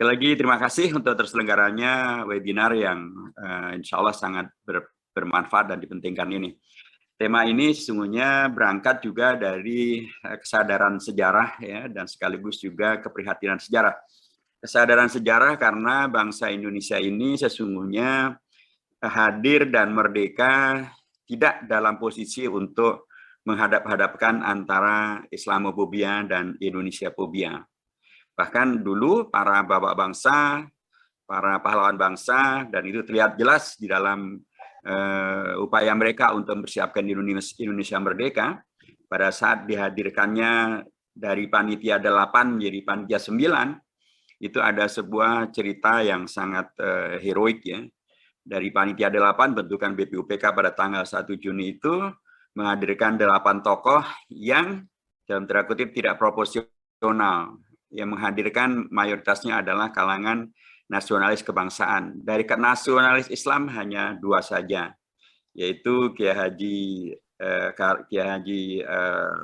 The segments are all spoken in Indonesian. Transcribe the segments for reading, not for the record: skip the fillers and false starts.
Sekali lagi terima kasih untuk terselenggaranya webinar yang insya Allah sangat bermanfaat dan dipentingkan ini. Tema ini sesungguhnya berangkat juga dari kesadaran sejarah ya, dan sekaligus juga keprihatinan sejarah. Kesadaran sejarah karena bangsa Indonesia ini sesungguhnya hadir dan merdeka tidak dalam posisi untuk menghadap-hadapkan antara Islamophobia dan Indonesiaphobia. Bahkan dulu para bapak bangsa, para pahlawan bangsa, dan itu terlihat jelas di dalam upaya mereka untuk mempersiapkan Indonesia merdeka, pada saat dihadirkannya dari panitia 8 menjadi panitia 9, itu ada sebuah cerita yang sangat heroik ya. Dari panitia 8 bentukan BPUPK pada tanggal 1 Juni itu menghadirkan 8 tokoh yang dalam tanda kutip tidak proporsional, yang menghadirkan mayoritasnya adalah kalangan nasionalis kebangsaan. Dari nasionalis Islam hanya 2 saja, yaitu Kiai Haji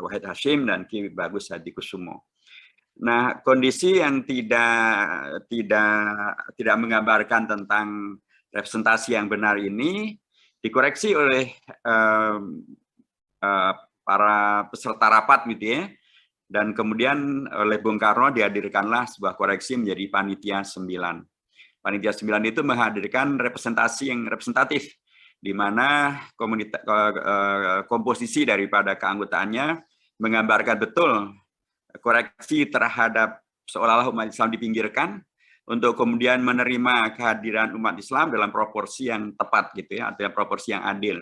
Wahid Hashim dan Ki Bagus Hadikusumo. Nah, kondisi yang tidak menggambarkan tentang representasi yang benar ini dikoreksi oleh para peserta rapat gitu ya. Dan kemudian oleh Bung Karno dihadirkanlah sebuah koreksi menjadi panitia 9. Panitia 9 itu menghadirkan representasi yang representatif, di mana komposisi daripada keanggotaannya menggambarkan betul koreksi terhadap seolah-olah umat Islam dipinggirkan, untuk kemudian menerima kehadiran umat Islam dalam proporsi yang tepat gitu ya, atau proporsi yang adil.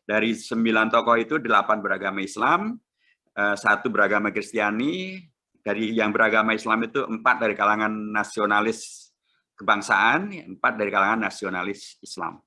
Dari 9 tokoh itu 8 beragama Islam, 1 beragama Kristiani. Dari yang beragama Islam itu 4 dari kalangan nasionalis kebangsaan, 4 dari kalangan nasionalis Islam.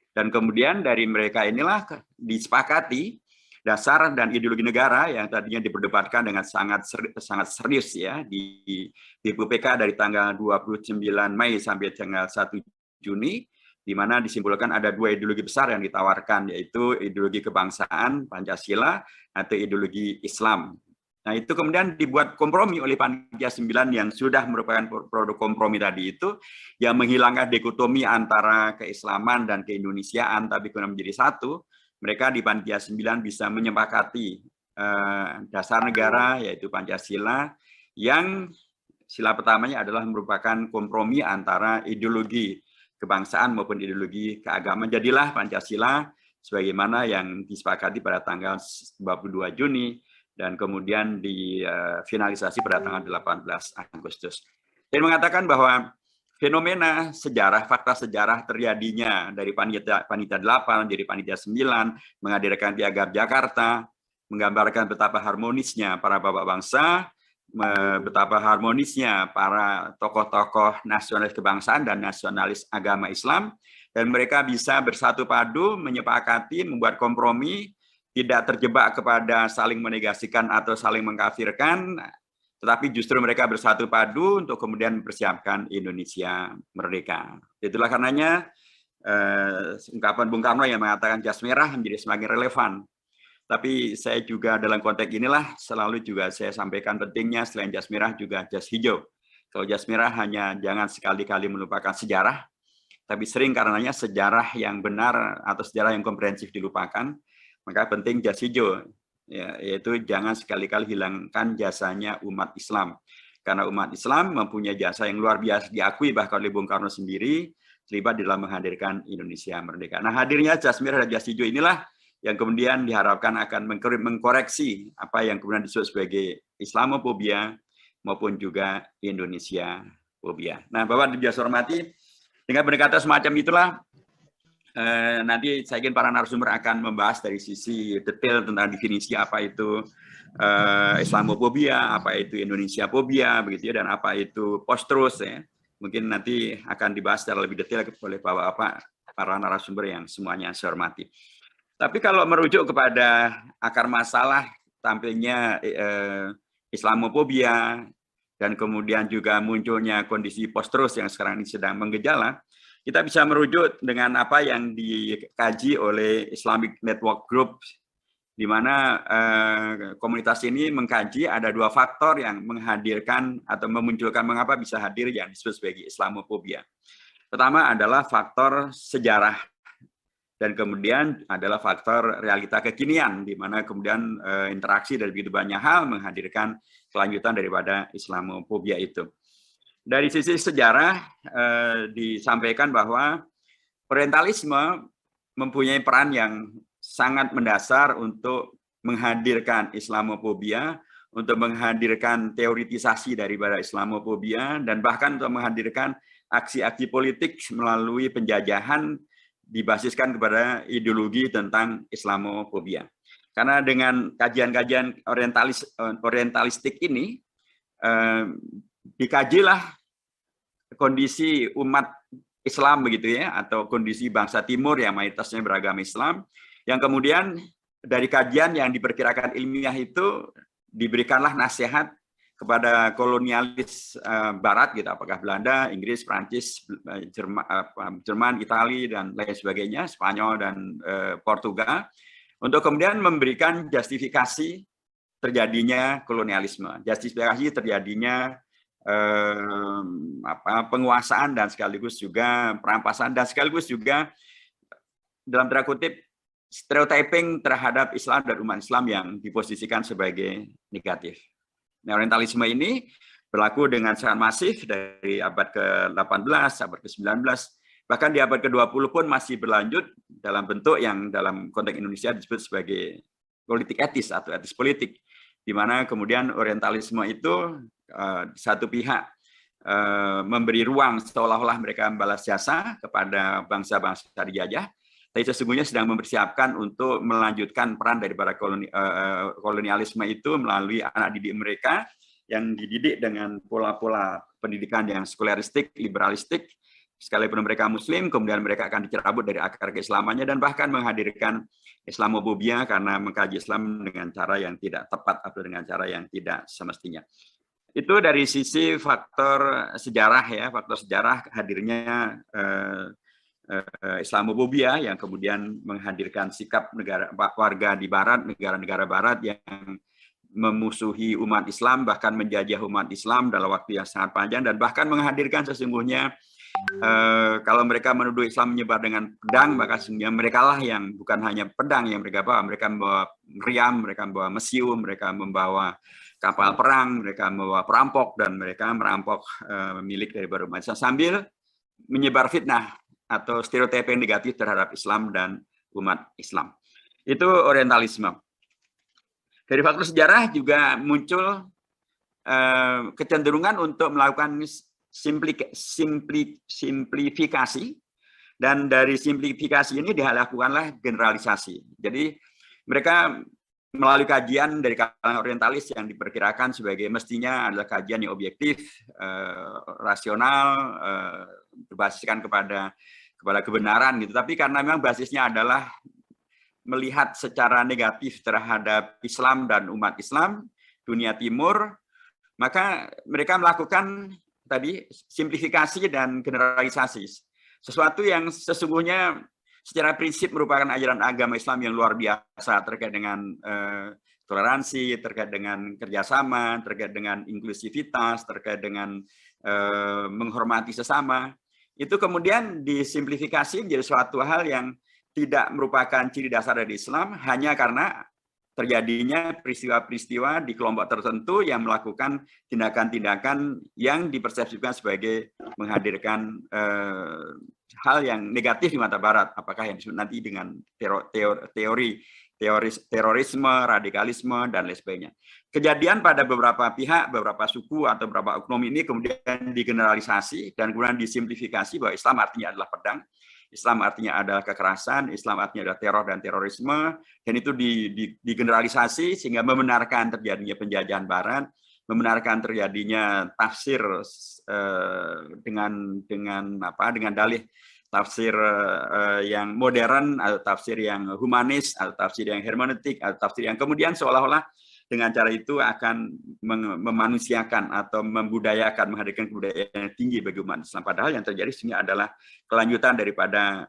Dan kemudian dari mereka inilah disepakati dasar dan ideologi negara yang tadinya diperdebatkan dengan sangat serius ya di BPUPK dari tanggal 29 Mei sampai tanggal 1 Juni, di mana disimpulkan ada 2 ideologi besar yang ditawarkan, yaitu ideologi kebangsaan Pancasila atau ideologi Islam. Nah, itu kemudian dibuat kompromi oleh panitia 9 yang sudah merupakan produk kompromi tadi itu, yang menghilangkan dikotomi antara keislaman dan keindonesiaan, tapi kemudian menjadi satu. Mereka di panitia 9 bisa menyepakati dasar negara, yaitu Pancasila, yang sila pertamanya adalah merupakan kompromi antara ideologi kebangsaan maupun ideologi keagamaan. Jadilah Pancasila sebagaimana yang disepakati pada tanggal 22 Juni dan kemudian difinalisasi pada tanggal 18 Agustus. Dan mengatakan bahwa fenomena sejarah, fakta sejarah terjadinya dari panitia 8 jadi panitia 9, menghadirkan Piagam Jakarta, menggambarkan betapa harmonisnya para bapak bangsa, betapa harmonisnya para tokoh-tokoh nasionalis kebangsaan dan nasionalis agama Islam, dan mereka bisa bersatu padu, menyepakati, membuat kompromi, tidak terjebak kepada saling menegasikan atau saling mengkafirkan, tetapi justru mereka bersatu padu untuk kemudian mempersiapkan Indonesia merdeka. Itulah karenanya ungkapan Bung Karno yang mengatakan jas merah menjadi semakin relevan. Tapi saya juga dalam konteks inilah selalu juga saya sampaikan pentingnya selain jas merah juga jas hijau. Kalau jas merah hanya jangan sekali-kali melupakan sejarah, tapi sering karenanya sejarah yang benar atau sejarah yang komprehensif dilupakan, maka penting jas hijau, ya, yaitu jangan sekali-kali hilangkan jasanya umat Islam. Karena umat Islam mempunyai jasa yang luar biasa diakui bahkan oleh Bung Karno sendiri, terlibat dalam menghadirkan Indonesia merdeka. Nah, hadirnya jas merah dan jas hijau inilah yang kemudian diharapkan akan mengkoreksi apa yang kemudian disebut sebagai Islamophobia maupun juga Indonesiaphobia. Nah, Bapak dan Ibu hormati, dengan pendekatan semacam itulah nanti saya ingin para narasumber akan membahas dari sisi detail tentang definisi apa itu Islamophobia, apa itu Indonesiaphobia, begitu ya, dan apa itu post-truth ya. Mungkin nanti akan dibahas secara lebih detail oleh Bapak-bapak para narasumber yang semuanya saya hormati. Tapi kalau merujuk kepada akar masalah tampilnya Islamophobia dan kemudian juga munculnya kondisi post-truth yang sekarang ini sedang menggejala, kita bisa merujuk dengan apa yang dikaji oleh Islamic Network Group di mana komunitas ini mengkaji ada dua faktor yang menghadirkan atau memunculkan mengapa bisa hadir yang disebut sebagai Islamophobia. Pertama adalah faktor sejarah, dan kemudian adalah faktor realita kekinian, di mana kemudian interaksi dari begitu banyak hal menghadirkan kelanjutan daripada Islamophobia itu. Dari sisi sejarah disampaikan bahwa Orientalisme mempunyai peran yang sangat mendasar untuk menghadirkan Islamophobia, untuk menghadirkan teoritisasi daripada Islamophobia, dan bahkan untuk menghadirkan aksi-aksi politik melalui penjajahan dibasiskan kepada ideologi tentang Islamophobia. Karena dengan kajian-kajian orientalistik ini, dikajilah kondisi umat Islam begitu ya, atau kondisi bangsa Timur yang mayoritasnya beragama Islam, yang kemudian dari kajian yang diperkirakan ilmiah itu diberikanlah nasihat kepada kolonialis Barat gitu, apakah Belanda, Inggris, Prancis, Jerman, Italia dan lain sebagainya, Spanyol dan Portugal, untuk kemudian memberikan justifikasi terjadinya kolonialisme, justifikasi terjadinya penguasaan dan sekaligus juga perampasan dan sekaligus juga dalam tanda kutip stereotyping terhadap Islam dan umat Islam yang diposisikan sebagai negatif. Nah, orientalisme ini berlaku dengan sangat masif dari abad ke-18, abad ke-19, bahkan di abad ke-20 pun masih berlanjut dalam bentuk yang dalam konteks Indonesia disebut sebagai politik etis atau etis politik, di mana kemudian orientalisme itu satu pihak memberi ruang seolah-olah mereka membalas jasa kepada bangsa-bangsa dijajah, tapi sesungguhnya sedang mempersiapkan untuk melanjutkan peran daripada kolonialisme itu melalui anak didik mereka yang dididik dengan pola-pola pendidikan yang sekularistik, liberalistik, sekalipun mereka Muslim, kemudian mereka akan dicerabut dari akar keislamannya dan bahkan menghadirkan Islamophobia karena mengkaji Islam dengan cara yang tidak tepat atau dengan cara yang tidak semestinya. Itu dari sisi faktor sejarah ya, faktor sejarah hadirnya Islamophobia yang kemudian menghadirkan sikap warga di Barat, negara-negara Barat yang memusuhi umat Islam, bahkan menjajah umat Islam dalam waktu yang sangat panjang, dan bahkan menghadirkan sesungguhnya kalau mereka menuduh Islam menyebar dengan pedang, maka sesungguhnya mereka lah yang bukan hanya pedang yang mereka bawa, mereka membawa meriam, mereka membawa mesium, mereka membawa kapal perang, mereka membawa perampok, dan mereka merampok milik dari umat Islam sambil menyebar fitnah atau stereotip yang negatif terhadap Islam dan umat Islam. Itu orientalisme. Dari faktor sejarah juga muncul kecenderungan untuk melakukan simplifikasi, dan dari simplifikasi ini dilakukanlah generalisasi. Jadi mereka melalui kajian dari kalangan orientalis yang diperkirakan sebagai mestinya adalah kajian yang objektif, rasional, berbasiskan kepada kebenaran gitu. Tapi karena memang basisnya adalah melihat secara negatif terhadap Islam dan umat Islam, dunia Timur, maka mereka melakukan tadi simplifikasi dan generalisasi. Sesuatu yang sesungguhnya secara prinsip merupakan ajaran agama Islam yang luar biasa terkait dengan toleransi, terkait dengan kerjasama, terkait dengan inklusivitas, terkait dengan menghormati sesama. Itu kemudian disimplifikasi menjadi suatu hal yang tidak merupakan ciri dasar dari Islam hanya karena terjadinya peristiwa-peristiwa di kelompok tertentu yang melakukan tindakan-tindakan yang dipersepsikan sebagai menghadirkan hal yang negatif di mata Barat, apakah yang disebut nanti dengan terorisme, radikalisme, dan lain sebagainya. Kejadian pada beberapa pihak, beberapa suku, atau beberapa oknum ini kemudian digeneralisasi dan kemudian disimplifikasi bahwa Islam artinya adalah pedang, Islam artinya adalah kekerasan, Islam artinya adalah teror dan terorisme, dan itu digeneralisasi sehingga membenarkan terjadinya penjajahan Barat, membenarkan terjadinya tafsir dengan dalih tafsir yang modern atau tafsir yang humanis atau tafsir yang hermeneutik atau tafsir yang kemudian seolah-olah dengan cara itu akan memanusiakan atau membudayakan, menghadirkan kebudayaan yang tinggi bagi umat Islam. Padahal yang terjadi sebenarnya adalah kelanjutan daripada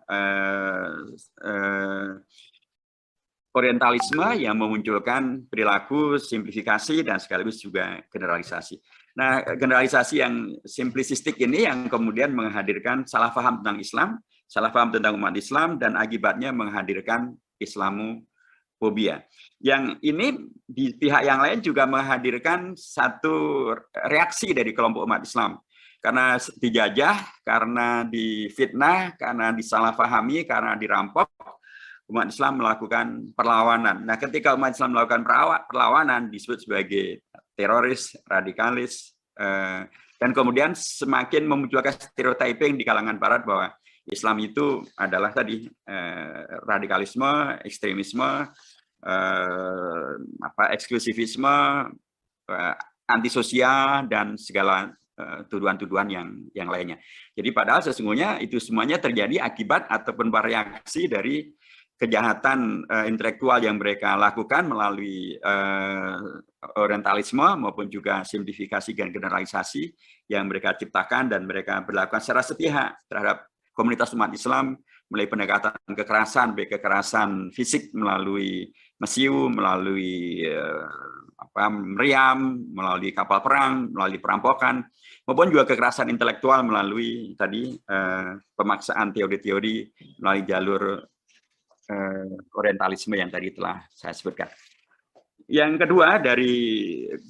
orientalisme yang memunculkan perilaku simplifikasi dan sekaligus juga generalisasi. Nah, generalisasi yang simplistik ini yang kemudian menghadirkan salah paham tentang Islam, salah paham tentang umat Islam, dan akibatnya menghadirkan Islamofobia. Yang ini di pihak yang lain juga menghadirkan satu reaksi dari kelompok umat Islam. Karena dijajah, karena difitnah, karena disalahpahami, karena dirampok, umat Islam melakukan perlawanan. Nah, ketika umat Islam melakukan perlawanan disebut sebagai teroris, radikalis, dan kemudian semakin memunculkan stereotyping di kalangan Barat bahwa Islam itu adalah tadi radikalisme, ekstremisme, eksklusivisme, antisosial, dan segala tuduhan-tuduhan yang lainnya. Jadi padahal sesungguhnya itu semuanya terjadi akibat ataupun reaksi dari kejahatan intelektual yang mereka lakukan melalui orientalisme maupun juga simplifikasi dan generalisasi yang mereka ciptakan dan mereka berlakukan secara sepihak terhadap komunitas umat Islam, mulai pendekatan kekerasan, baik kekerasan fisik melalui mesiu, melalui meriam, melalui kapal perang, melalui perampokan, maupun juga kekerasan intelektual melalui tadi pemaksaan teori-teori melalui jalur orientalisme yang tadi telah saya sebutkan. Yang kedua dari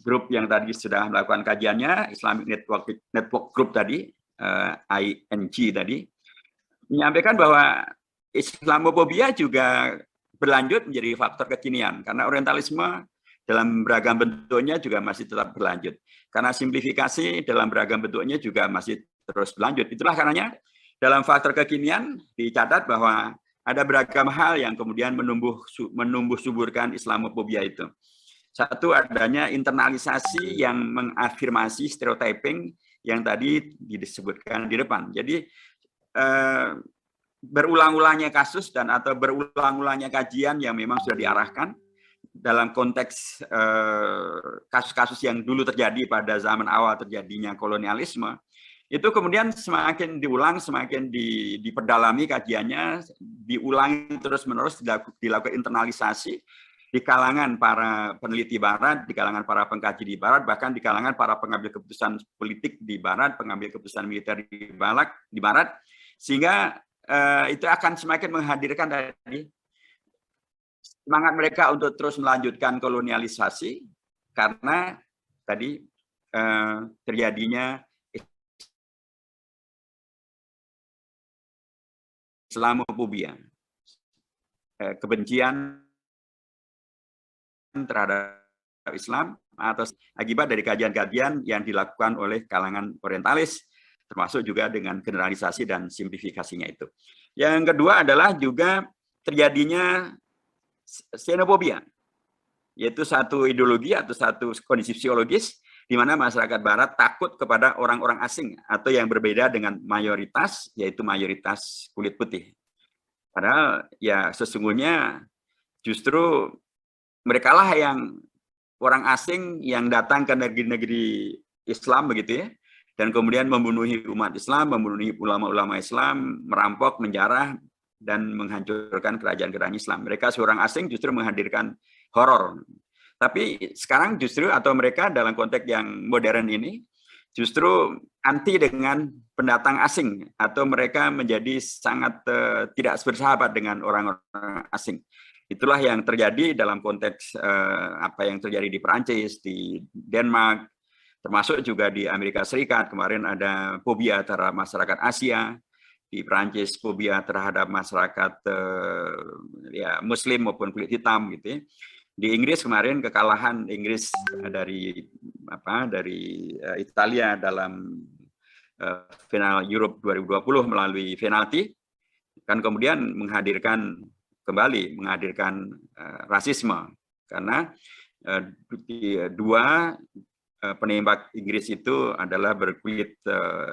grup yang tadi sudah melakukan kajiannya, Islamic Network Group tadi, ING tadi, menyampaikan bahwa Islamofobia juga berlanjut menjadi faktor kekinian, karena orientalisme dalam beragam bentuknya juga masih tetap berlanjut. Karena simplifikasi dalam beragam bentuknya juga masih terus berlanjut. Itulah karenanya dalam faktor kekinian dicatat bahwa ada beragam hal yang kemudian menumbuh suburkan Islamofobia itu. Satu, adanya internalisasi yang mengafirmasi stereotyping yang tadi disebutkan di depan. Jadi berulang-ulangnya kasus dan atau berulang-ulangnya kajian yang memang sudah diarahkan dalam konteks kasus-kasus yang dulu terjadi pada zaman awal terjadinya kolonialisme, itu kemudian semakin diulang, semakin diperdalami kajiannya, diulangi terus-menerus, dilakukan internalisasi di kalangan para peneliti Barat, di kalangan para pengkaji di Barat, bahkan di kalangan para pengambil keputusan politik di Barat, pengambil keputusan militer di Barat, sehingga itu akan semakin menghadirkan tadi semangat mereka untuk terus melanjutkan kolonialisasi, karena tadi terjadinya Islamofobia, kebencian terhadap Islam atau akibat dari kajian-kajian yang dilakukan oleh kalangan orientalis, termasuk juga dengan generalisasi dan simplifikasinya itu. Yang kedua adalah juga terjadinya xenofobia, yaitu satu ideologi atau satu kondisi psikologis di mana masyarakat Barat takut kepada orang-orang asing atau yang berbeda dengan mayoritas, yaitu mayoritas kulit putih. Padahal ya sesungguhnya justru merekalah yang orang asing yang datang ke negeri-negeri Islam begitu ya, dan kemudian membunuhi umat Islam, membunuhi ulama-ulama Islam, merampok, menjarah, dan menghancurkan kerajaan-kerajaan Islam. Mereka seorang asing justru menghadirkan horor. Tapi sekarang justru atau mereka dalam konteks yang modern ini justru anti dengan pendatang asing atau mereka menjadi sangat tidak bersahabat dengan orang-orang asing. Itulah yang terjadi dalam konteks apa yang terjadi di Perancis, di Denmark, termasuk juga di Amerika Serikat. Kemarin ada fobia terhadap masyarakat Asia, di Perancis fobia terhadap masyarakat ya Muslim maupun kulit hitam gitu ya. Di Inggris kemarin kekalahan Inggris dari Italia dalam final Europe 2020 melalui penalti kan kemudian menghadirkan rasisme karena dua penembak Inggris itu adalah berkulit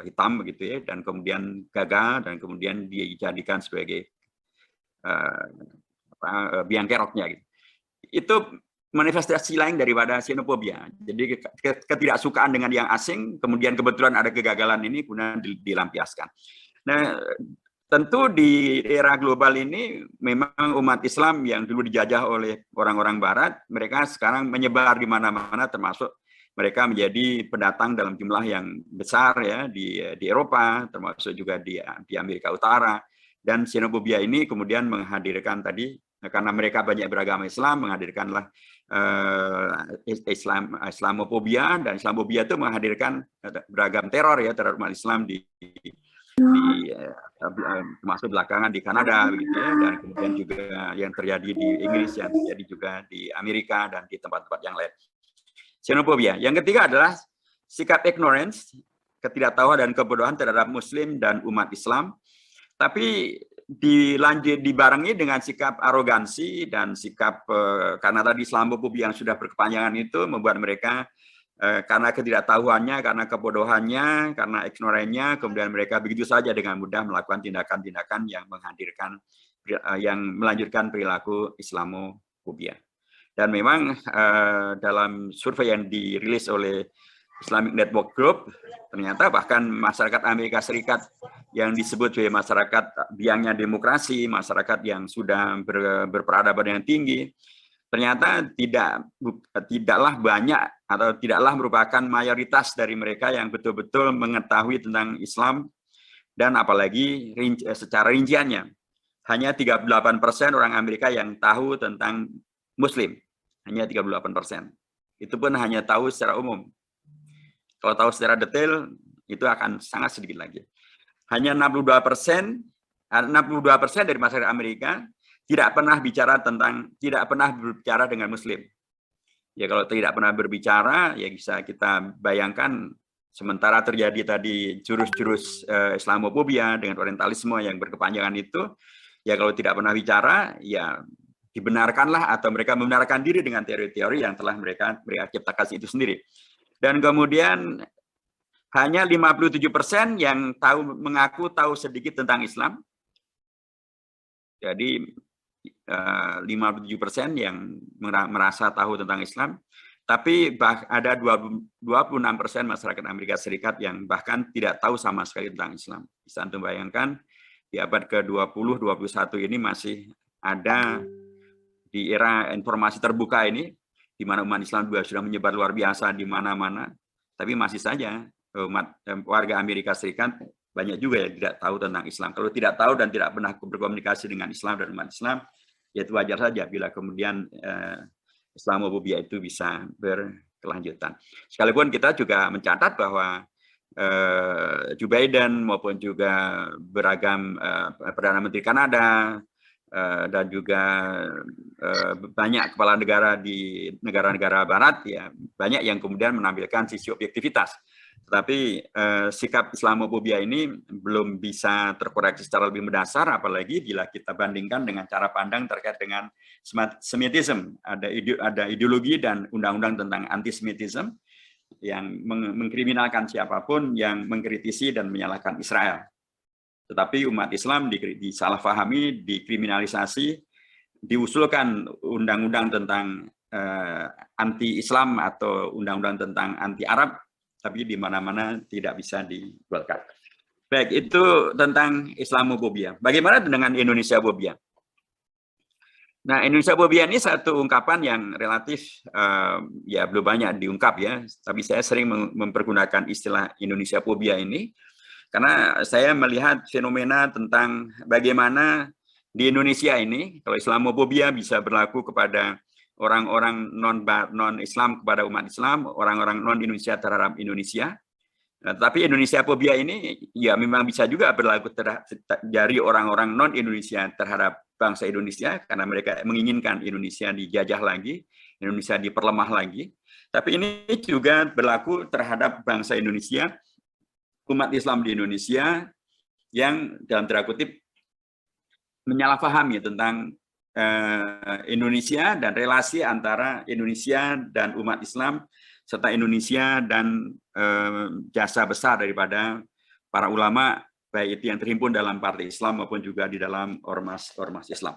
hitam begitu ya, dan kemudian gagal dan kemudian dijadikan sebagai biang keroknya gitu. Itu manifestasi lain daripada xenofobia. Jadi ketidaksukaan dengan yang asing, kemudian kebetulan ada kegagalan ini kemudian dilampiaskan. Nah, tentu di era global ini memang umat Islam yang dulu dijajah oleh orang-orang Barat, mereka sekarang menyebar di mana-mana, termasuk mereka menjadi pendatang dalam jumlah yang besar ya di Eropa, termasuk juga di Amerika Utara. Dan xenofobia ini kemudian menghadirkan tadi, karena mereka banyak beragama Islam, menghadirkanlah Islamofobia, dan Islamofobia itu menghadirkan beragam teror ya terhadap umat Islam di termasuk belakangan di Kanada begitu ya, dan kemudian juga yang terjadi di Inggris, yang terjadi juga di Amerika dan di tempat-tempat yang lain. Xenofobia. Yang ketiga adalah sikap ignorance, ketidaktahuan dan kebodohan terhadap Muslim dan umat Islam, tapi dibarengi dengan sikap arogansi dan sikap karena tadi Islamofobia yang sudah berkepanjangan itu membuat mereka karena ketidaktahuannya, karena kebodohannya, karena ignorannya, kemudian mereka begitu saja dengan mudah melakukan tindakan-tindakan yang yang melanjutkan perilaku Islamofobia. Dan memang dalam survei yang dirilis oleh Islamic Network Group, ternyata bahkan masyarakat Amerika Serikat yang disebut sebagai masyarakat biangnya demokrasi, masyarakat yang sudah berperadaban yang tinggi, ternyata tidaklah banyak atau tidaklah merupakan mayoritas dari mereka yang betul-betul mengetahui tentang Islam, dan apalagi secara rinciannya. Hanya 38% orang Amerika yang tahu tentang Muslim, hanya 38%. Itu pun hanya tahu secara umum. Kalau tahu secara detail, itu akan sangat sedikit lagi. Hanya 62% dari masyarakat Amerika tidak pernah berbicara dengan Muslim. Ya kalau tidak pernah berbicara, ya bisa kita bayangkan sementara terjadi tadi jurus-jurus Islamofobia dengan orientalisme yang berkepanjangan itu, ya kalau tidak pernah bicara, ya dibenarkanlah atau mereka membenarkan diri dengan teori-teori yang telah mereka ciptakan itu sendiri. Dan kemudian hanya 57% yang mengaku tahu sedikit tentang Islam. Jadi 57% yang merasa tahu tentang Islam, tapi ada 26% masyarakat Amerika Serikat yang bahkan tidak tahu sama sekali tentang Islam. Bisa Anda bayangkan di abad ke-20, 21 ini masih ada di era informasi terbuka ini, di mana umat Islam juga sudah menyebar luar biasa di mana-mana, tapi masih saja warga Amerika Serikat banyak juga yang tidak tahu tentang Islam. Kalau tidak tahu dan tidak pernah berkomunikasi dengan Islam dan umat Islam, ya itu wajar saja bila kemudian Islamofobia itu bisa berkelanjutan. Sekalipun kita juga mencatat bahwa Joe Biden maupun juga beragam Perdana Menteri Kanada dan juga banyak kepala negara di negara-negara Barat, ya banyak yang kemudian menampilkan sisi objektivitas. Tetapi sikap Islamofobia ini belum bisa terkoreksi secara lebih mendasar, apalagi bila kita bandingkan dengan cara pandang terkait dengan Semitism. Ada ideologi dan undang-undang tentang antisemitism yang mengkriminalkan siapapun yang mengkritisi dan menyalahkan Israel. Tetapi umat Islam disalahpahami, dikriminalisasi, diusulkan undang-undang tentang anti-Islam atau undang-undang tentang anti-Arab, tapi di mana-mana tidak bisa digolkan. Baik, itu tentang Islamofobia. Bagaimana dengan Indonesiafobia? Nah, Indonesiafobia ini satu ungkapan yang relatif ya belum banyak diungkap ya, tapi saya sering mempergunakan istilah Indonesiafobia ini karena saya melihat fenomena tentang bagaimana di Indonesia ini, kalau Islamofobia bisa berlaku kepada orang-orang non-Islam kepada umat Islam, orang-orang non-Indonesia terhadap Indonesia. Nah, tapi Indonesiafobia ini ya memang bisa juga berlaku dari orang-orang non-Indonesia terhadap bangsa Indonesia, karena mereka menginginkan Indonesia dijajah lagi, Indonesia diperlemah lagi. Tapi ini juga berlaku terhadap bangsa Indonesia, umat Islam di Indonesia yang dalam tanda kutip menyalahpahami tentang Indonesia dan relasi antara Indonesia dan umat Islam, serta Indonesia dan jasa besar daripada para ulama, baik itu yang terhimpun dalam partai Islam maupun juga di dalam ormas Islam.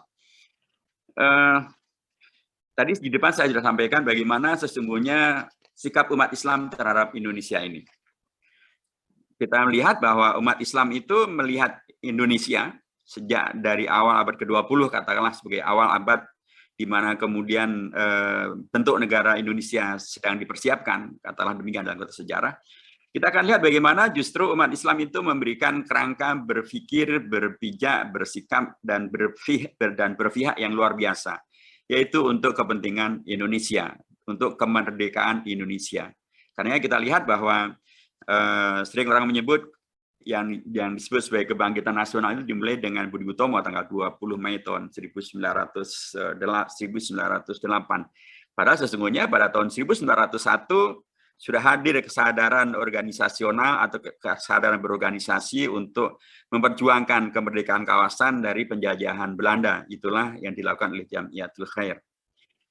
Tadi di depan saya sudah sampaikan bagaimana sesungguhnya sikap umat Islam terhadap Indonesia ini. kita melihat bahwa umat Islam itu melihat Indonesia sejak dari awal abad ke-20, katakanlah sebagai awal abad di mana kemudian bentuk negara Indonesia sedang dipersiapkan, katakanlah demikian dalam konteks sejarah. Kita akan lihat bagaimana justru umat Islam itu memberikan kerangka berpikir, berpijak, bersikap, dan berpihak yang luar biasa, yaitu untuk kepentingan Indonesia, untuk kemerdekaan Indonesia. Karena kita lihat bahwa sering orang menyebut yang disebut sebagai kebangkitan nasional itu dimulai dengan Budi Utomo tanggal 20 Mei tahun 1908. Padahal sesungguhnya pada tahun 1901 sudah hadir kesadaran organisasional atau kesadaran berorganisasi untuk memperjuangkan kemerdekaan kawasan dari penjajahan Belanda. Itulah yang dilakukan oleh Jamiatul Khair.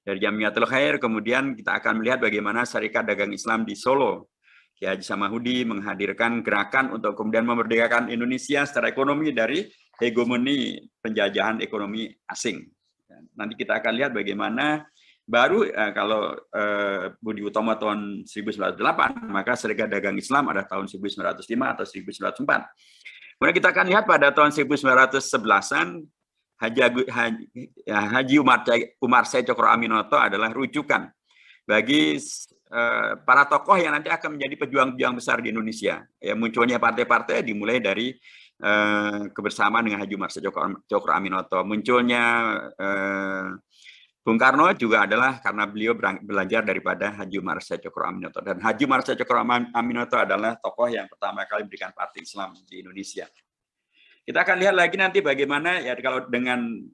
Dari Jamiatul Khair kemudian kita akan melihat bagaimana Syarikat Dagang Islam di Solo, Kiai Haji Samahudi menghadirkan gerakan untuk kemudian memerdekakan Indonesia secara ekonomi dari hegemoni penjajahan ekonomi asing. Nanti kita akan lihat bagaimana baru kalau Budi Utomo tahun 1908, maka Syarikat Dagang Islam ada tahun 1905 atau 1904. Kemudian kita akan lihat pada tahun 1911-an, Haji Umar Said Cokro Aminoto adalah rujukan bagi para tokoh yang nanti akan menjadi pejuang-pejuang besar di Indonesia. Ya, munculnya partai-partai dimulai dari kebersamaan dengan Haji Umar Said Cokro Aminoto. Munculnya Bung Karno juga adalah karena beliau belajar daripada Haji Umar Said Cokro Aminoto. Dan Haji Umar Said Cokro Aminoto adalah tokoh yang pertama kali mendirikan Partai Islam di Indonesia. Kita akan lihat lagi nanti bagaimana ya kalau dengan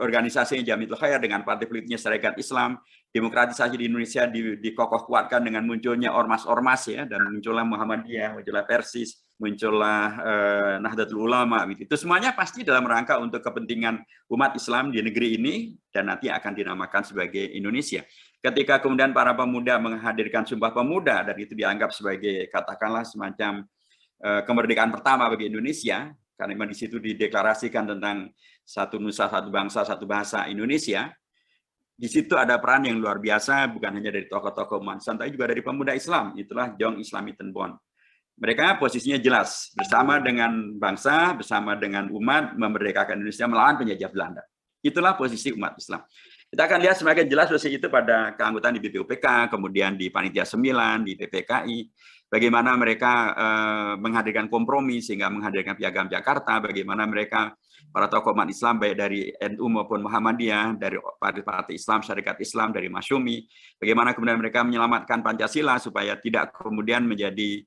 organisasi Jamiatul Khair, dengan partai politiknya Syarikat Islam, demokratisasi di Indonesia dikokoh kuatkan dengan munculnya ormas-ormas ya, dan muncullah Muhammadiyah, muncullah Persis, muncullah Nahdlatul Ulama. Itu semuanya pasti dalam rangka untuk kepentingan umat Islam di negeri ini dan nanti akan dinamakan sebagai Indonesia. Ketika kemudian para pemuda menghadirkan Sumpah Pemuda dan itu dianggap sebagai katakanlah semacam kemerdekaan pertama bagi Indonesia, karena memang di situ dideklarasikan tentang satu nusa, satu bangsa, satu bahasa Indonesia. Di situ ada peran yang luar biasa, bukan hanya dari tokoh-tokoh umat Islam, tapi juga dari pemuda Islam. Itulah Jong Islamiten Bond. Mereka posisinya jelas, bersama dengan bangsa, bersama dengan umat, memerdekakan Indonesia melawan penjajah Belanda. Itulah posisi umat Islam. Kita akan lihat semakin jelas posisi itu pada keanggotaan di BPUPK, kemudian di Panitia 9, di PPKI, bagaimana mereka menghadirkan kompromi sehingga menghadirkan Piagam Jakarta, bagaimana mereka para tokoh umat Islam baik dari NU maupun Muhammadiyah, dari partai-partai Islam, Syarikat Islam, dari Masyumi, bagaimana kemudian mereka menyelamatkan Pancasila supaya tidak kemudian menjadi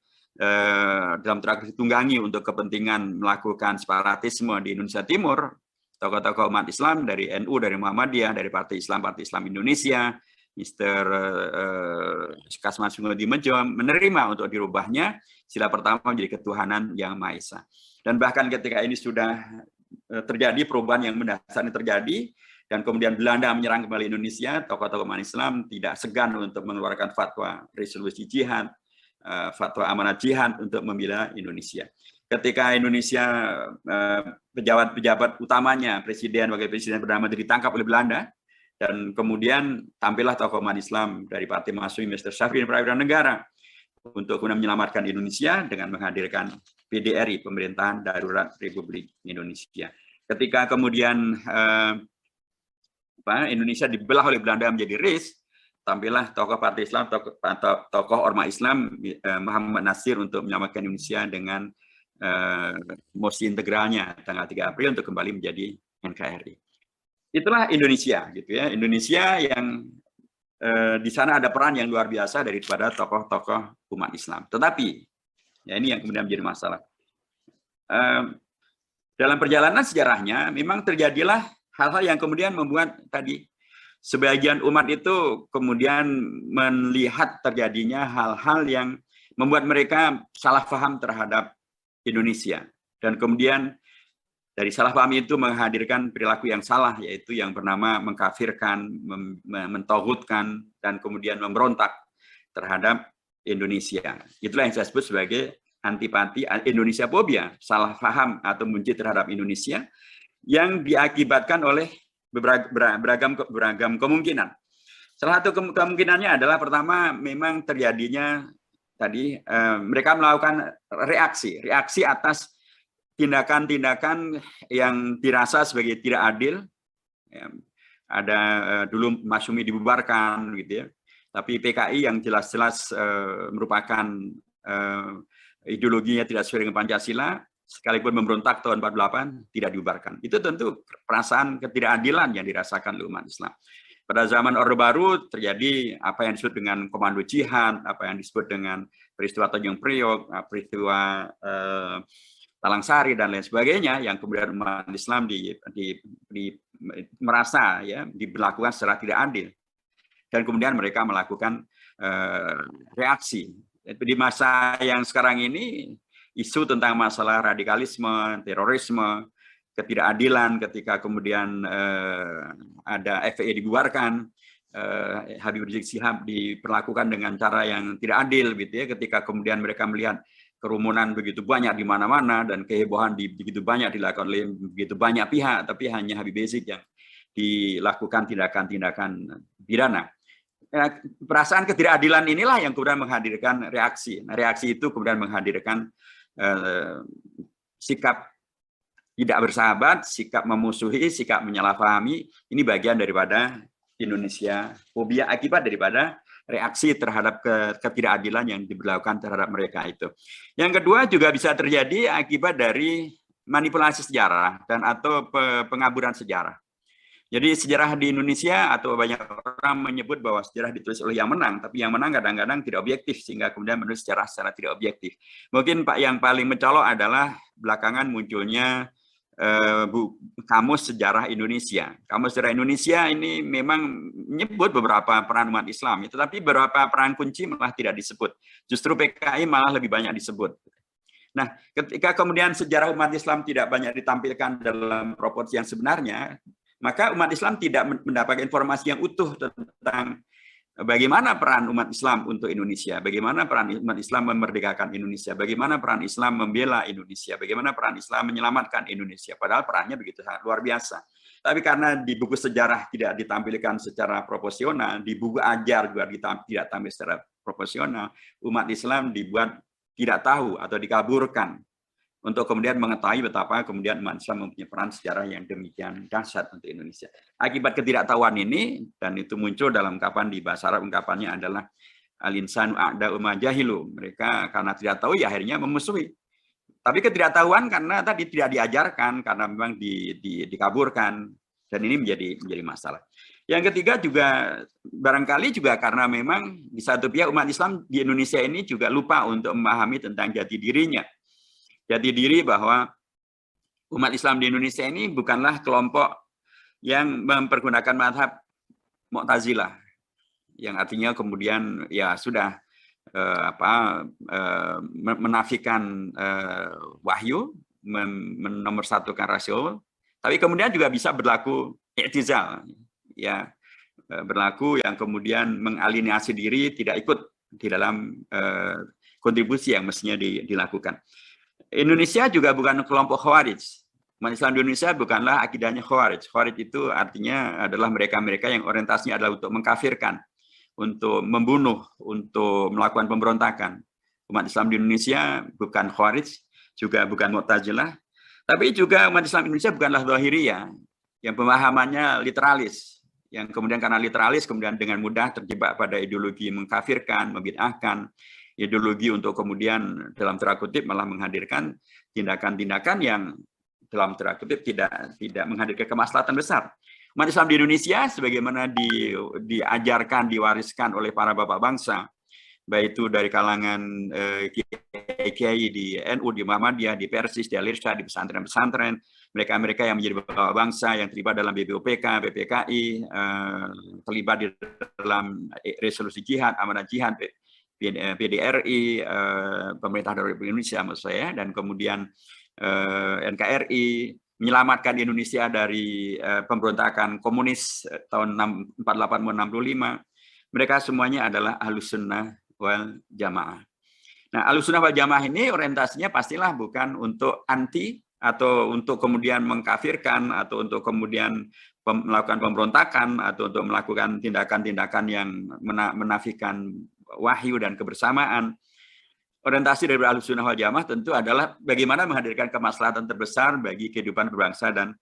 dalam tradisi tunggangi untuk kepentingan melakukan separatisme di Indonesia Timur. Tokoh-tokoh umat Islam dari NU, dari Muhammadiyah, dari Partai Islam Indonesia, Mr. Kasman Sungudi Mejo menerima untuk dirubahnya sila pertama menjadi ketuhanan yang Maha Esa. Dan bahkan ketika ini sudah terjadi perubahan yang mendasar terjadi dan kemudian Belanda menyerang kembali Indonesia, tokoh-tokoh umat Islam tidak segan untuk mengeluarkan fatwa resolusi jihad, fatwa amanat jihad untuk membela Indonesia. Ketika Indonesia pejabat-pejabat utamanya, presiden, wakil presiden Perdana Menteri ditangkap oleh Belanda, dan kemudian tampillah tokoh umat Islam dari Partai Masyumi, Mr. Syafrin Prawira Negara, untuk kemudian menyelamatkan Indonesia dengan menghadirkan PDRI, Pemerintahan Darurat Republik Indonesia. Ketika kemudian Indonesia dibelah oleh Belanda menjadi RIS, tampillah tokoh Partai Islam, tokoh ormas Islam Muhammad Nasir untuk menyelamatkan Indonesia dengan mosi integralnya tanggal 3 April untuk kembali menjadi NKRI. Itulah Indonesia, gitu ya. Indonesia yang di sana ada peran yang luar biasa daripada tokoh-tokoh umat Islam. Tetapi, ya ini yang kemudian menjadi masalah. Dalam perjalanan sejarahnya, memang terjadilah hal-hal yang kemudian membuat tadi sebagian umat itu kemudian melihat terjadinya hal-hal yang membuat mereka salah paham terhadap Indonesia. Dan kemudian dari salah paham itu menghadirkan perilaku yang salah, yaitu yang bernama mengkafirkan, mentauhidkan, dan kemudian memberontak terhadap Indonesia. Itulah yang saya sebut sebagai antipati, Indonesia fobia, salah paham atau benci terhadap Indonesia yang diakibatkan oleh beragam kemungkinan. Salah satu kemungkinannya adalah pertama memang terjadinya tadi mereka melakukan reaksi atas tindakan-tindakan yang dirasa sebagai tidak adil. Ya, ada dulu Masyumi dibubarkan gitu ya, tapi PKI yang jelas-jelas merupakan ideologinya tidak sesuai dengan Pancasila, sekalipun memberontak tahun 48 tidak dibubarkan. Itu tentu perasaan ketidakadilan yang dirasakan oleh umat Islam. Pada zaman Orde Baru terjadi apa yang disebut dengan komando jihad, apa yang disebut dengan peristiwa Tanjung Priok, peristiwa Talang Sari dan lain sebagainya, yang kemudian umat Islam merasa ya diberlakukan secara tidak adil, dan kemudian mereka melakukan reaksi. Di masa yang sekarang ini, isu tentang masalah radikalisme, terorisme, ketidakadilan ketika kemudian ada FPI dibubarkan, Habib Rizik Syihab diperlakukan dengan cara yang tidak adil gitu ya, ketika kemudian mereka melihat kerumunan begitu banyak di mana-mana dan kehebohan begitu banyak dilakukan oleh begitu banyak pihak, tapi hanya Habib Rizik yang dilakukan tindakan-tindakan pidana. Perasaan ketidakadilan inilah yang kemudian menghadirkan reaksi. Nah, reaksi itu kemudian menghadirkan sikap tidak bersahabat, sikap memusuhi, sikap menyalahpahami. Ini bagian daripada Indonesia fobia, akibat daripada reaksi terhadap ketidakadilan yang diberlakukan terhadap mereka itu. Yang kedua juga bisa terjadi akibat dari manipulasi sejarah dan atau pengaburan sejarah. Jadi sejarah di Indonesia, atau banyak orang menyebut bahwa sejarah ditulis oleh yang menang, tapi yang menang kadang-kadang tidak objektif, sehingga kemudian menulis sejarah secara tidak objektif. Mungkin Pak yang paling mencolok adalah belakangan munculnya Kamus Sejarah Indonesia. Kamus Sejarah Indonesia ini memang menyebut beberapa peran umat Islam, tetapi beberapa peran kunci malah tidak disebut. Justru PKI malah lebih banyak disebut. Nah, ketika kemudian sejarah umat Islam tidak banyak ditampilkan dalam proporsi yang sebenarnya, maka umat Islam tidak mendapatkan informasi yang utuh tentang bagaimana peran umat Islam untuk Indonesia, bagaimana peran umat Islam memerdekakan Indonesia, bagaimana peran Islam membela Indonesia, bagaimana peran Islam menyelamatkan Indonesia. Padahal perannya begitu sangat luar biasa. Tapi karena di buku sejarah tidak ditampilkan secara proporsional, di buku ajar juga tidak tampil secara proporsional, umat Islam dibuat tidak tahu atau dikaburkan untuk kemudian mengetahui betapa kemudian umat Islam mempunyai peran sejarah yang demikian dahsyat untuk Indonesia. Akibat ketidaktahuan ini, dan itu muncul dalam ungkapan di bahasa Arab, ungkapannya adalah al-insanu a'da'u ma jahilu. Mereka karena tidak tahu ya akhirnya memusuhi. Tapi ketidaktahuan karena tadi tidak diajarkan, karena memang dikaburkan, dan ini menjadi masalah. Yang ketiga juga barangkali juga karena memang di satu pihak umat Islam di Indonesia ini juga lupa untuk memahami tentang jati dirinya. Jati diri bahwa umat Islam di Indonesia ini bukanlah kelompok yang mempergunakan mazhab Mu'tazilah, yang artinya kemudian ya sudah menafikan wahyu, menomorsatukan rasul, tapi kemudian juga bisa berlaku i'tizal, ya, berlaku yang kemudian mengalienasi diri, tidak ikut di dalam kontribusi yang mestinya dilakukan. Indonesia juga bukan kelompok Khawarij. Umat Islam di Indonesia bukanlah akidahnya Khawarij. Khawarij itu artinya adalah mereka-mereka yang orientasinya adalah untuk mengkafirkan, untuk membunuh, untuk melakukan pemberontakan. Umat Islam di Indonesia bukan Khawarij, juga bukan Mu'tazilah, tapi juga umat Islam Indonesia bukanlah Zahiriyah, yang pemahamannya literalis, yang kemudian karena literalis kemudian dengan mudah terjebak pada ideologi mengkafirkan, membid'ahkan, ideologi untuk kemudian dalam tanda kutip malah menghadirkan tindakan-tindakan yang dalam tanda kutip tidak menghadirkan kemaslahatan besar. Umat Islam di Indonesia sebagaimana diajarkan, diwariskan oleh para bapak bangsa, baik itu dari kalangan kiai di NU, di Muhammadiyah, di Persis, di Al-Irsyad, di pesantren-pesantren, mereka-mereka yang menjadi bapak bangsa yang terlibat dalam BPOPK, BPKI, terlibat di dalam resolusi jihad, amanah jihad, PDRI, pemerintah Republik Indonesia maksud saya, dan kemudian NKRI, menyelamatkan Indonesia dari pemberontakan komunis tahun 48-65. Mereka semuanya adalah Ahlus Sunnah wal Jamaah. Nah, Ahlus Sunnah wal Jamaah ini orientasinya pastilah bukan untuk anti atau untuk kemudian mengkafirkan atau untuk kemudian melakukan pemberontakan atau untuk melakukan tindakan-tindakan yang menafikan wahyu dan kebersamaan. orientasi dari Ahlussunnah wal Jamaah tentu adalah bagaimana menghadirkan kemaslahatan terbesar bagi kehidupan berbangsa dan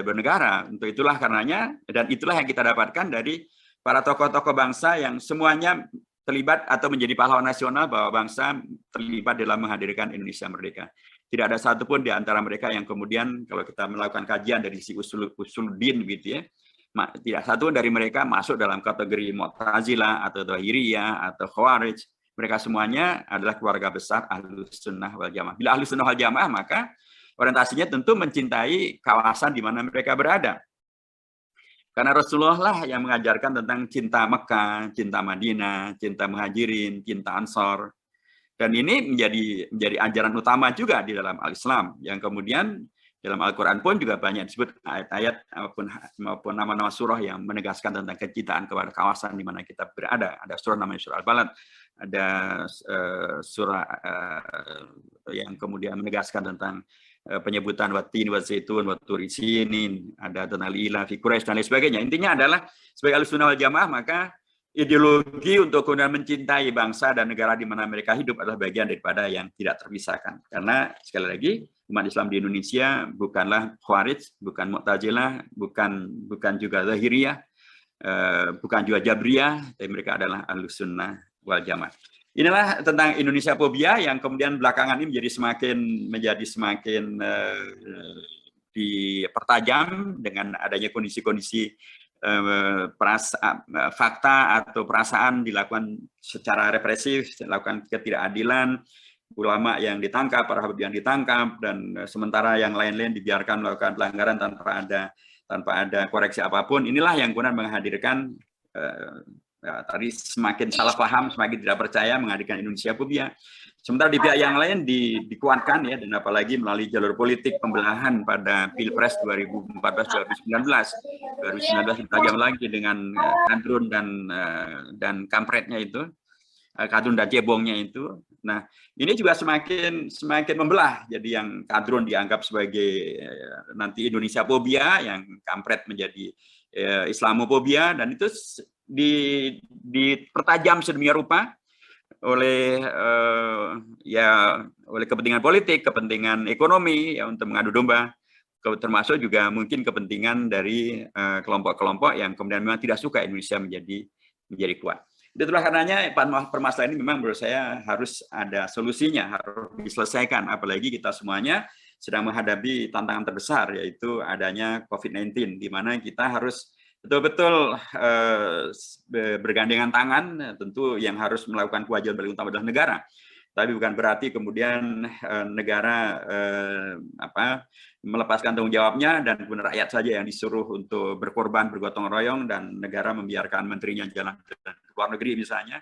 bernegara. Untuk itulah karenanya, dan itulah yang kita dapatkan dari para tokoh-tokoh bangsa yang semuanya terlibat atau menjadi pahlawan nasional bahwa bangsa terlibat dalam menghadirkan Indonesia merdeka. Tidak ada satupun di antara mereka yang kemudian kalau kita melakukan kajian dari si usuluddin gitu ya, tidak satu dari mereka masuk dalam kategori Mu'tazilah atau Dhahiriyah atau Khawarij. Mereka semuanya adalah keluarga besar Ahlussunnah wal Jamaah. Bila Ahlussunnah wal Jamaah, maka orientasinya tentu mencintai kawasan di mana mereka berada. Karena Rasulullah lah yang mengajarkan tentang cinta Mekah, cinta Madinah, cinta Muhajirin, cinta Ansor. Dan ini menjadi ajaran utama juga di dalam Al-Islam, yang kemudian dalam Al-Quran pun juga banyak disebut ayat-ayat maupun nama-nama surah yang menegaskan tentang kecintaan kepada kawasan di mana kita berada. Ada surah namanya surah Al-Balad, ada surah yang kemudian menegaskan tentang penyebutan watin, wazaitun, waturi sinin, ada tentang lila, fi Quraisy dan lain sebagainya. Intinya adalah sebagai Ahlussunnah wal Jamaah, maka ideologi untuk kemudian mencintai bangsa dan negara di mana mereka hidup adalah bagian daripada yang tidak terpisahkan. Karena sekali lagi umat Islam di Indonesia bukanlah Khawarij, bukan Mu'tazilah, bukan juga Zahiriyah, bukan juga Jabriyah, tapi mereka adalah Ahlussunnah wal Jamaah. Inilah tentang Indonesia fobia yang kemudian belakangan ini menjadi semakin dipertajam dengan adanya kondisi-kondisi fakta atau perasaan dilakukan secara represif, dilakukan ketidakadilan, ulama yang ditangkap, para habib yang ditangkap, dan sementara yang lain-lain dibiarkan melakukan pelanggaran tanpa ada koreksi apapun. Inilah yang kemudian menghadirkan tadi semakin salah paham, semakin tidak percaya menghadirkan Indonesia fobia. Sementara di pihak yang lain dikuatkan ya, dan apalagi melalui jalur politik pembelahan pada Pilpres 2014-2019 ditajam lagi dengan kadrun dan kampretnya itu, kadrun dan cebongnya itu. Nah, ini juga semakin membelah. Jadi yang kadrun dianggap sebagai nanti Indonesia fobia, yang kampret menjadi Islamofobia, dan itu dipertajam sedemikian rupa oleh kepentingan politik, kepentingan ekonomi ya, untuk mengadu domba, termasuk juga mungkin kepentingan dari kelompok-kelompok yang kemudian memang tidak suka Indonesia menjadi kuat. Itulah karenanya permasalahan ini memang menurut saya harus ada solusinya, harus diselesaikan, apalagi kita semuanya sedang menghadapi tantangan terbesar, yaitu adanya COVID-19, di mana kita harus betul-betul bergandengan tangan. Tentu yang harus melakukan kewajiban paling utama adalah negara, tapi bukan berarti kemudian negara melepaskan tanggung jawabnya dan kemudian rakyat saja yang disuruh untuk berkorban, bergotong royong, dan negara membiarkan menterinya jalan ke luar negeri misalnya,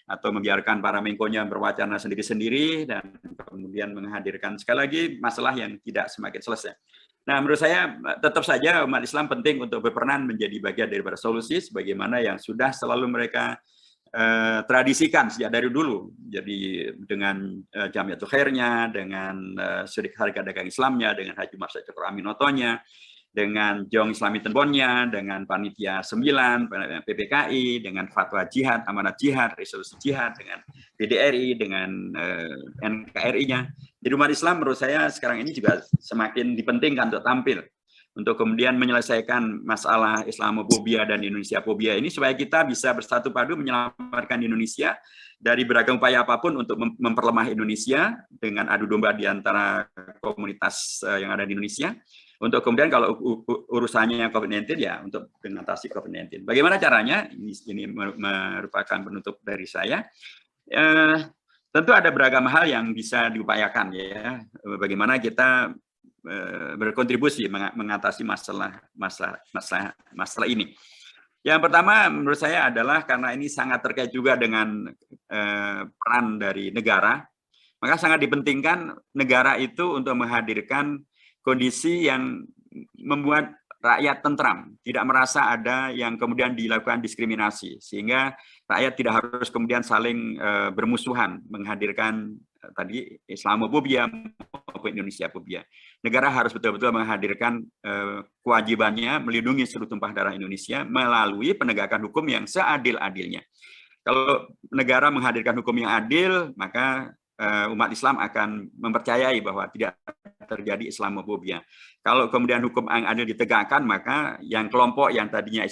atau membiarkan para menkonya berwacana sendiri-sendiri, dan kemudian menghadirkan sekali lagi masalah yang tidak semakin selesai. Nah, menurut saya tetap saja umat Islam penting untuk berperan menjadi bagian daripada solusi, sebagaimana yang sudah selalu mereka tradisikan sejak dari dulu. Jadi dengan Jamiatul Khairnya, dengan Sedekah Harga Dagang Islamnya, dengan Haji Marsha Cokro Aminotonya, dengan Jong Islami Tenbonnya, dengan Panitia 9, PPKI, dengan Fatwa Jihad, Amanat Jihad, Resolusi Jihad, dengan PDRI, dengan NKRI-nya. Jadi umat Islam menurut saya sekarang ini juga semakin dipentingkan untuk tampil, untuk kemudian menyelesaikan masalah Islamofobia dan Indonesiafobia ini, supaya kita bisa bersatu padu menyelamatkan Indonesia dari beragam upaya apapun untuk memperlemah Indonesia dengan adu domba di antara komunitas yang ada di Indonesia. Untuk kemudian kalau urusannya COVID-19 ya untuk mengatasi COVID-19. Bagaimana caranya? Ini merupakan penutup dari saya. Tentu ada beragam hal yang bisa diupayakan ya. Bagaimana kita berkontribusi mengatasi masalah ini. Yang pertama menurut saya adalah karena ini sangat terkait juga dengan peran dari negara, maka sangat dipentingkan negara itu untuk menghadirkan kondisi yang membuat rakyat tentram, tidak merasa ada yang kemudian dilakukan diskriminasi, sehingga rakyat tidak harus kemudian saling bermusuhan, menghadirkan tadi Islamofobia maupun Indonesiafobia. Negara harus betul-betul menghadirkan kewajibannya melindungi seluruh tumpah darah Indonesia melalui penegakan hukum yang seadil-adilnya. Kalau negara menghadirkan hukum yang adil, maka umat Islam akan mempercayai bahwa tidak terjadi Islamofobia. Kalau kemudian hukum yang adil ditegakkan, maka yang kelompok yang tadinya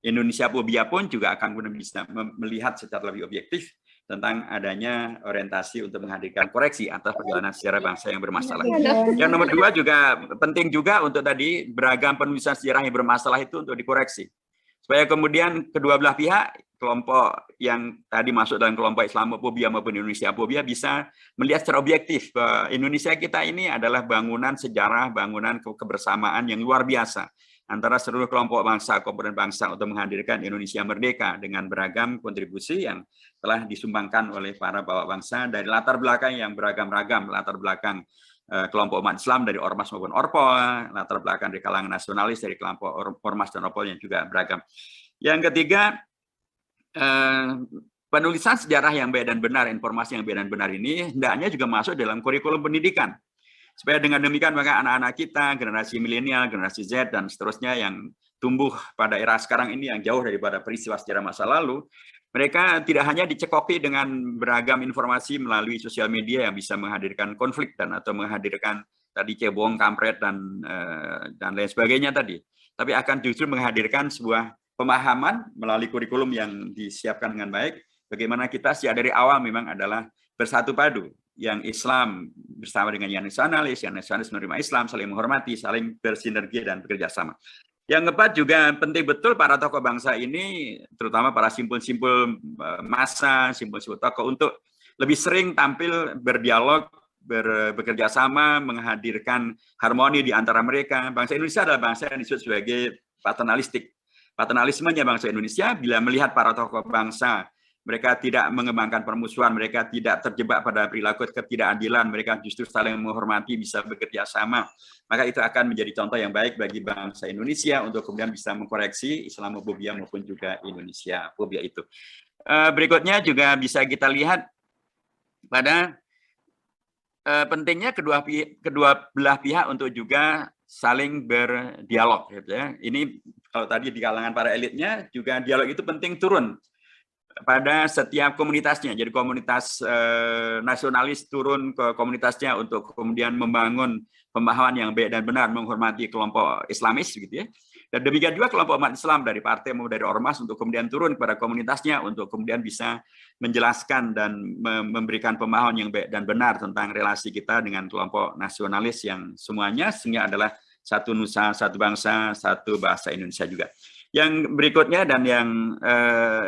Indonesia fobia pun juga akan kemudian bisa melihat secara lebih objektif tentang adanya orientasi untuk menghadirkan koreksi atas perjalanan sejarah bangsa yang bermasalah. Yang nomor 2 juga penting juga untuk tadi beragam penulisan sejarah yang bermasalah itu untuk dikoreksi. Supaya kemudian kedua belah pihak, kelompok yang tadi masuk dalam kelompok Islamofobia maupun Indonesia fobia bisa melihat secara objektif bahwa Indonesia kita ini adalah bangunan sejarah, bangunan kebersamaan yang luar biasa antara seluruh kelompok bangsa, komponen bangsa untuk menghadirkan Indonesia merdeka dengan beragam kontribusi yang telah disumbangkan oleh para bapak bangsa dari latar belakang yang beragam-ragam, latar belakang kelompok umat Islam dari Ormas maupun Orpol, latar belakang dari kalangan nasionalis dari kelompok Ormas dan Orpol yang juga beragam. Yang ketiga, penulisan sejarah yang baik dan benar, informasi yang baik dan benar ini hendaknya juga masuk dalam kurikulum pendidikan. Supaya dengan demikian maka anak-anak kita, generasi milenial, generasi Z, dan seterusnya yang tumbuh pada era sekarang ini yang jauh daripada peristiwa sejarah masa lalu, mereka tidak hanya dicekoki dengan beragam informasi melalui sosial media yang bisa menghadirkan konflik dan atau menghadirkan tadi cebong, kampret, dan lain sebagainya tadi. Tapi akan justru menghadirkan sebuah pemahaman melalui kurikulum yang disiapkan dengan baik, bagaimana kita sejak dari awal memang adalah bersatu padu, yang Islam bersama dengan yang nasionalis menerima Islam, saling menghormati, saling bersinergi dan bekerja sama. Yang keempat juga penting betul para tokoh bangsa ini, terutama para simpul-simpul massa, simpul-simpul tokoh untuk lebih sering tampil berdialog, bekerja sama, menghadirkan harmoni di antara mereka. Bangsa Indonesia adalah bangsa yang disebut sebagai paternalistik. Paternalismenya bangsa Indonesia bila melihat para tokoh bangsa mereka tidak mengembangkan permusuhan, mereka tidak terjebak pada perilaku ketidakadilan, mereka justru saling menghormati, bisa bekerja sama. Maka itu akan menjadi contoh yang baik bagi bangsa Indonesia untuk kemudian bisa mengkoreksi Islamofobia maupun juga Indonesia fobia itu. Berikutnya juga bisa kita lihat pada pentingnya kedua belah pihak untuk juga saling berdialog. Gitu ya. Ini kalau tadi di kalangan para elitnya juga dialog itu penting turun pada setiap komunitasnya. Jadi komunitas nasionalis turun ke komunitasnya untuk kemudian membangun pemahaman yang baik dan benar, menghormati kelompok Islamis gitu ya. Dan demikian juga kelompok umat Islam dari partai maupun dari ormas untuk kemudian turun kepada komunitasnya untuk kemudian bisa menjelaskan dan memberikan pemahaman yang baik dan benar tentang relasi kita dengan kelompok nasionalis yang semuanya sehingga adalah satu nusa, satu bangsa, satu bahasa Indonesia juga. Yang berikutnya dan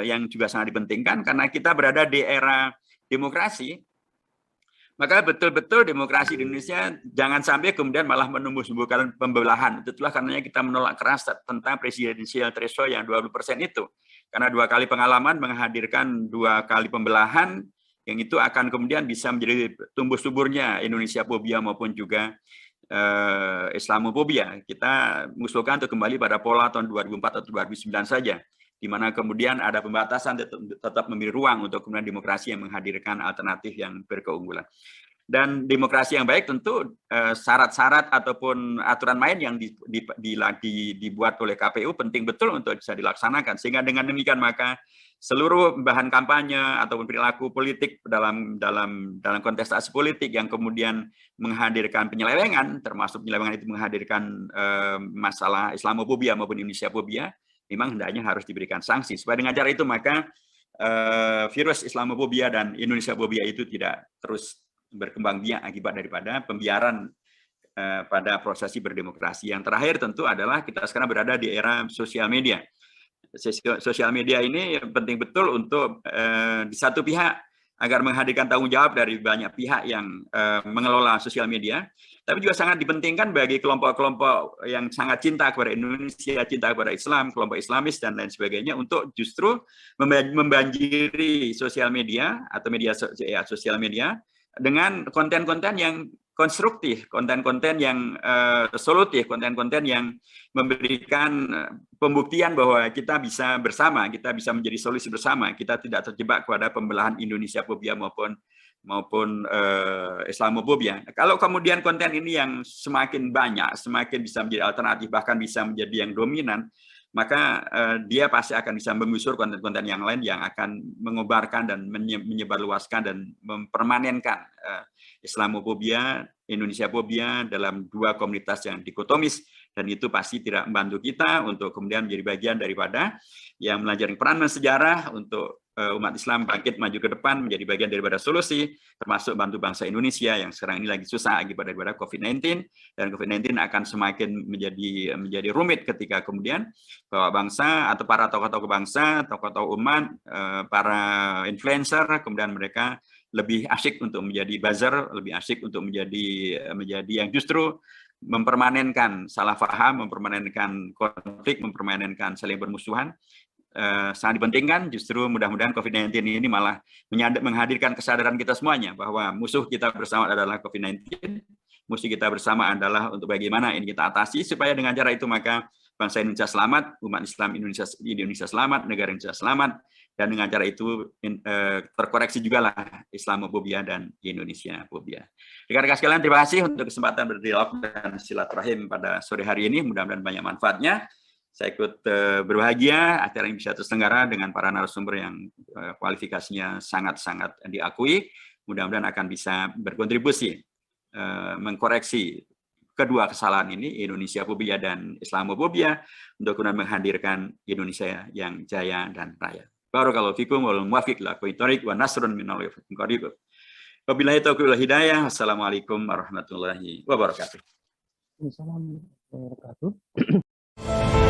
yang juga sangat dipentingkan karena kita berada di era demokrasi, maka betul-betul demokrasi di Indonesia jangan sampai kemudian malah menumbuh-numbuhkan pembelahan. Itulah karenanya kita menolak keras tentang presidensial threshold yang 20% itu. Karena 2 kali pengalaman menghadirkan 2 kali pembelahan yang itu akan kemudian bisa menjadi tumbuh suburnya Indonesia fobia maupun juga Islamofobia. Kita mengusulkan untuk kembali pada pola tahun 2004 atau 2009 saja, di mana kemudian ada pembatasan tetap memberi ruang untuk kemudian demokrasi yang menghadirkan alternatif yang berkeunggulan. Dan demokrasi yang baik tentu syarat-syarat ataupun aturan main yang dibuat oleh KPU penting betul untuk bisa dilaksanakan. Sehingga dengan demikian maka seluruh bahan kampanye ataupun perilaku politik dalam kontestasi politik yang kemudian menghadirkan penyelewengan, termasuk penyelewengan itu menghadirkan masalah Islamofobia maupun Indonesia fobia, memang hendaknya harus diberikan sanksi. Supaya dengan cara itu maka virus Islamofobia dan Indonesia fobia itu tidak terus berkembang biak akibat daripada pembiaran pada prosesi berdemokrasi. Yang terakhir tentu adalah kita sekarang berada di era sosial media. Sosial media ini penting betul untuk di satu pihak agar menghadirkan tanggung jawab dari banyak pihak yang mengelola sosial media, tapi juga sangat dipentingkan bagi kelompok-kelompok yang sangat cinta kepada Indonesia, cinta kepada Islam, kelompok Islamis dan lain sebagainya untuk justru membanjiri sosial media atau media sosial media dengan konten-konten yang konstruktif, konten-konten yang solutif, konten-konten yang memberikan pembuktian bahwa kita bisa bersama, kita bisa menjadi solusi bersama, kita tidak terjebak kepada pembelahan Indonesia fobia maupun Islamofobia. Kalau kemudian konten ini yang semakin banyak, semakin bisa menjadi alternatif, bahkan bisa menjadi yang dominan, maka dia pasti akan bisa menggusur konten-konten yang lain yang akan mengobarkan dan menyebarluaskan dan mempermanenkan Islamofobia, Indonesiafobia dalam dua komunitas yang dikotomis, dan itu pasti tidak membantu kita untuk kemudian menjadi bagian daripada yang melajari peran sejarah untuk umat Islam bangkit maju ke depan menjadi bagian daripada solusi, termasuk bantu bangsa Indonesia yang sekarang ini lagi susah akibat daripada COVID-19, dan COVID-19 akan semakin menjadi rumit ketika kemudian bahwa bangsa atau para tokoh-tokoh bangsa, tokoh-tokoh umat, para influencer, kemudian mereka lebih asyik untuk menjadi buzzer, lebih asyik untuk menjadi yang justru mempermanenkan salah paham, mempermanenkan konflik, mempermanenkan saling bermusuhan. Sangat dipentingkan. Justru mudah-mudahan COVID-19 ini malah menghadirkan kesadaran kita semuanya bahwa musuh kita bersama adalah COVID-19. Musuh kita bersama adalah untuk bagaimana ini kita atasi, supaya dengan cara itu maka bangsa Indonesia selamat, umat Islam Indonesia selamat, negara Indonesia selamat, dan dengan cara itu terkoreksi juga lah Islamofobia dan Indonesiafobia. Rekan-rekan sekalian, terima kasih untuk kesempatan berdialog dan silaturahim pada sore hari ini. Mudah-mudahan banyak manfaatnya. Saya ikut berbahagia acara ini bisa terselenggara dengan para narasumber yang kualifikasinya sangat-sangat diakui. Mudah-mudahan akan bisa berkontribusi mengkoreksi kedua kesalahan ini, Indonesiafobia dan Islamofobia, untuk kemudian menghadirkan Indonesia yang jaya dan raya. Barakallahu fikum wal muwaffiq lakum thoriq wa nasrun minallahi qarib. Wabillahi taufiq wal hidayah. Wassalamualaikum warahmatullahi wabarakatuh. Assalamualaikum warahmatullahi wabarakatuh.